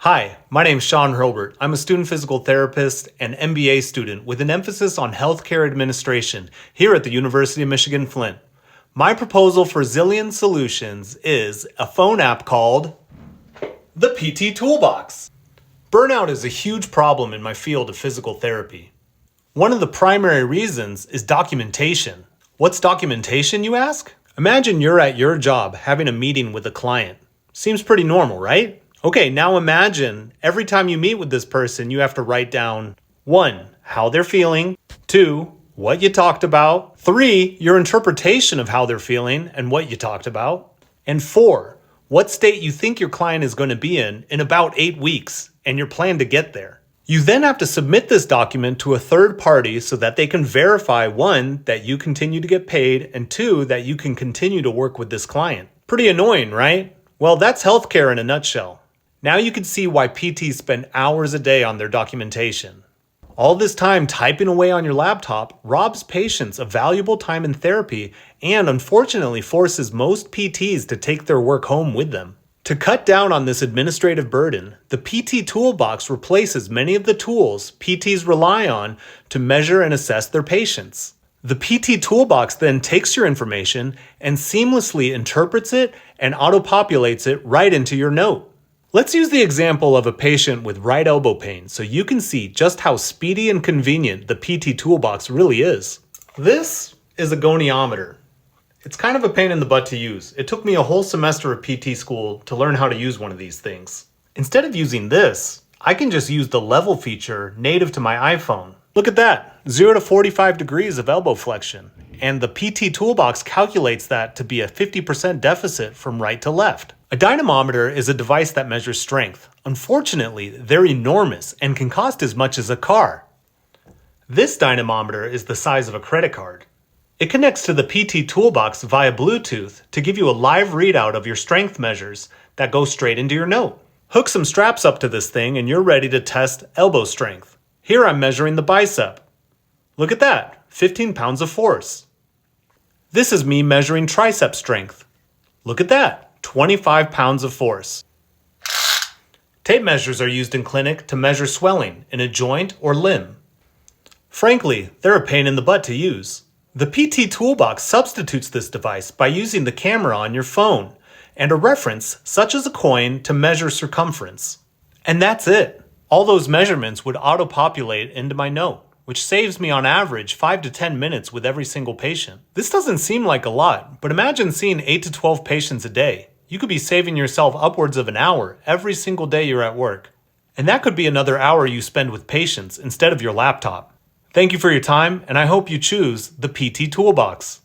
Hi, my name's Sean Hurlburt. I'm a student physical therapist and MBA student with an emphasis on healthcare administration here at the University of Michigan Flint. My proposal for Zillion Solutions is a phone app called the PT Toolbox. Burnout is a huge problem in my field of physical therapy. One of the primary reasons is documentation. What's documentation, you ask? Imagine you're at your job having a meeting with a client. Seems pretty normal, right? Okay, now imagine every time you meet with this person, you have to write down 1. How they're feeling, 2. What you talked about, 3. Your interpretation of how they're feeling and what you talked about, and 4. What state you think your client is going to be in about 8 weeks and your plan to get there. You then have to submit this document to a third party so that they can verify 1. That you continue to get paid, and 2. That you can continue to work with this client. Pretty annoying, right? Well, that's healthcare in a nutshell. Now you can see why PTs spend hours a day on their documentation. All this time typing away on your laptop robs patients of valuable time in therapy and unfortunately forces most PTs to take their work home with them. To cut down on this administrative burden, the PT Toolbox replaces many of the tools PTs rely on to measure and assess their patients. The PT Toolbox then takes your information and seamlessly interprets it and auto-populates it right into your note. Let's use the example of a patient with right elbow pain so you can see just how speedy and convenient the PT Toolbox really is. This is a goniometer. It's kind of a pain in the butt to use. It took me a whole semester of PT school to learn how to use one of these things. Instead of using this, I can just use the level feature native to my iPhone. Look at that, 0 to 45 degrees of elbow flexion. And the PT Toolbox calculates that to be a 50% deficit from right to left. A dynamometer is a device that measures strength. Unfortunately, they're enormous and can cost as much as a car. This dynamometer is the size of a credit card. It connects to the PT Toolbox via Bluetooth to give you a live readout of your strength measures that go straight into your note. Hook some straps up to this thing and you're ready to test elbow strength. Here I'm measuring the bicep. Look at that, 15 pounds of force. This is me measuring tricep strength. Look at that, 25 pounds of force. Tape measures are used in clinic to measure swelling in a joint or limb. Frankly, they're a pain in the butt to use. The PT Toolbox substitutes this device by using the camera on your phone and a reference, such as a coin, to measure circumference. And that's it. All those measurements would auto-populate into my note, which saves me on average 5 to 10 minutes with every single patient. This doesn't seem like a lot, but imagine seeing 8 to 12 patients a day. You could be saving yourself upwards of an hour every single day you're at work. And that could be another hour you spend with patients instead of your laptop. Thank you for your time, and I hope you choose the PT Toolbox.